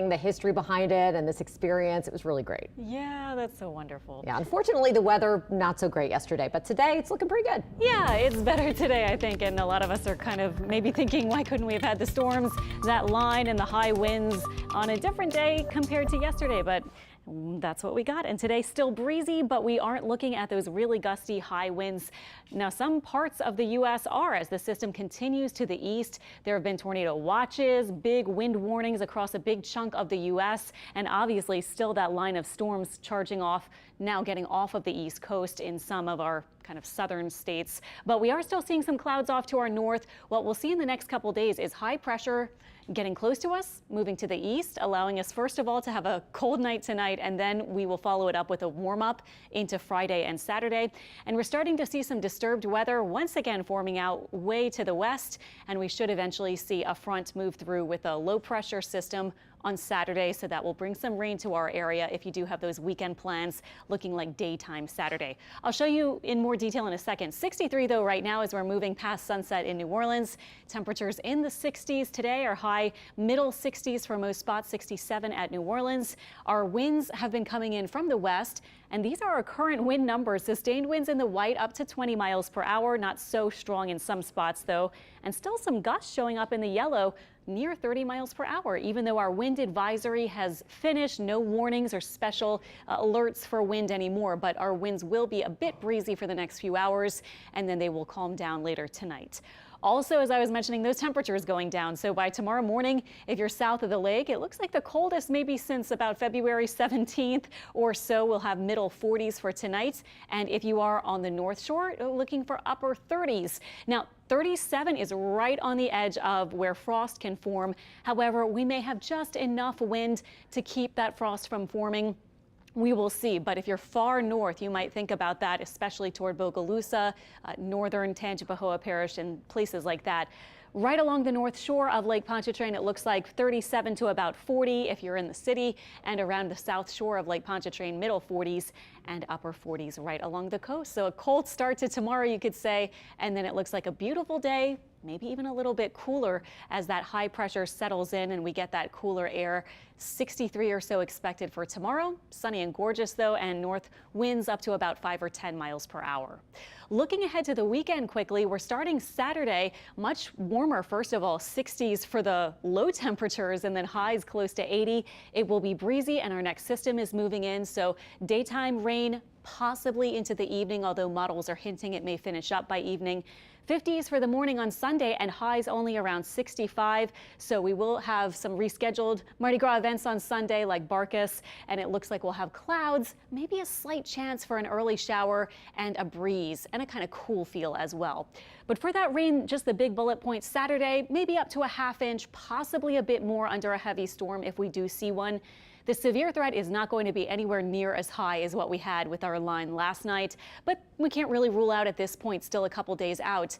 the history behind it and this experience. It was really great. Yeah, that's so wonderful. Yeah, unfortunately, the weather not so great yesterday, but today it's looking pretty good. Yeah, it's better today, I think, and a lot of us are kind of maybe thinking, why couldn't we have had the storms, that line and the high winds on a different day compared to yesterday? But that's what we got. And today still breezy, but we aren't looking at those really gusty high winds. Now, some parts of the U.S. are, as the system continues to the east. There have been tornado watches, big wind warnings across a big chunk of the U.S. And obviously still that line of storms charging off, now getting off of the east coast in some of our kind of southern states. But we are still seeing some clouds off to our north. What we'll see in the next couple days is high pressure getting close to us, moving to the east, allowing us first of all to have a cold night tonight, and then we will follow it up with a warm up into Friday and Saturday. And we're starting to see some disturbed weather once again forming out way to the west, and we should eventually see a front move through with a low pressure system on Saturday, so that will bring some rain to our area if you do have those weekend plans looking like daytime Saturday. I'll show you in more detail in a second. 63 though right now as we're moving past sunset in New Orleans. Temperatures in the 60s today, are high middle 60s for most spots, 67 at New Orleans. Our winds have been coming in from the west, and these are our current wind numbers. Sustained winds in the white up to 20 miles per hour, not so strong in some spots though, and still some gusts showing up in the yellow near 30 miles per hour. Even though our wind advisory has finished, no warnings or special alerts for wind anymore, but our winds will be a bit breezy for the next few hours, and then they will calm down later tonight. Also, as I was mentioning, those temperatures going down. So by tomorrow morning, if you're south of the lake, it looks like the coldest maybe since about February 17th or so. We'll have middle 40s for tonight. And if you are on the North Shore, looking for upper 30s. Now, 37 is right on the edge of where frost can form. However, we may have just enough wind to keep that frost from forming. We will see, but if you're far north, you might think about that, especially toward Bogalusa, northern Tangipahoa Parish, and places like that. Right along the north shore of Lake Pontchartrain, it looks like 37 to about 40 if you're in the city, and around the south shore of Lake Pontchartrain, middle 40s and upper 40s right along the coast. So a cold start to tomorrow, you could say, and then it looks like a beautiful day, maybe even a little bit cooler as that high pressure settles in and we get that cooler air. 63 or so expected for tomorrow. Sunny and gorgeous though, and north winds up to about 5 or 10 miles per hour. Looking ahead to the weekend quickly, we're starting Saturday much warmer. First of all, 60s for the low temperatures and then highs close to 80. It will be breezy and our next system is moving in, so daytime rain possibly into the evening, although models are hinting it may finish up by evening. 50s for the morning on Sunday and highs only around 65. So we will have some rescheduled Mardi Gras events on Sunday like Barcus, and it looks like we'll have clouds, maybe a slight chance for an early shower and a breeze and a kind of cool feel as well. But for that rain, just the big bullet point, Saturday, maybe up to a ½ inch, possibly a bit more under a heavy storm if we do see one. The severe threat is not going to be anywhere near as high as what we had with our line last night, but we can't really rule out at this point, still a couple days out,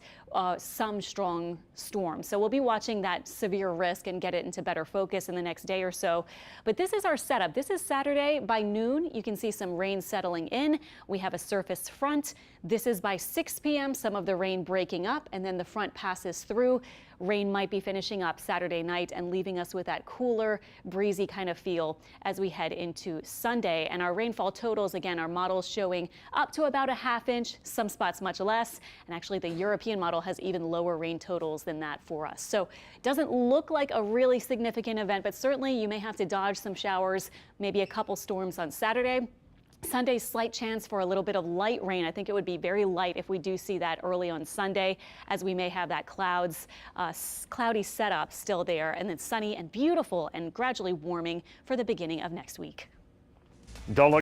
some strong storms. So we'll be watching that severe risk and get it into better focus in the next day or so. But this is our setup. This is Saturday by noon. You can see some rain settling in. We have a surface front. This is by 6 p.m. some of the rain breaking up, and then the front passes through. Rain might be finishing up Saturday night and leaving us with that cooler, breezy kind of feel as we head into Sunday. And our rainfall totals, again, our models showing up to about a ½ inch, some spots much less. And actually the European model has even lower rain totals than that for us. So it doesn't look like a really significant event, but certainly you may have to dodge some showers, maybe a couple storms on Saturday. Sunday, slight chance for a little bit of light rain. I think it would be very light if we do see that early on Sunday, as we may have that cloudy setup still there, and then sunny and beautiful and gradually warming for the beginning of next week. Don't look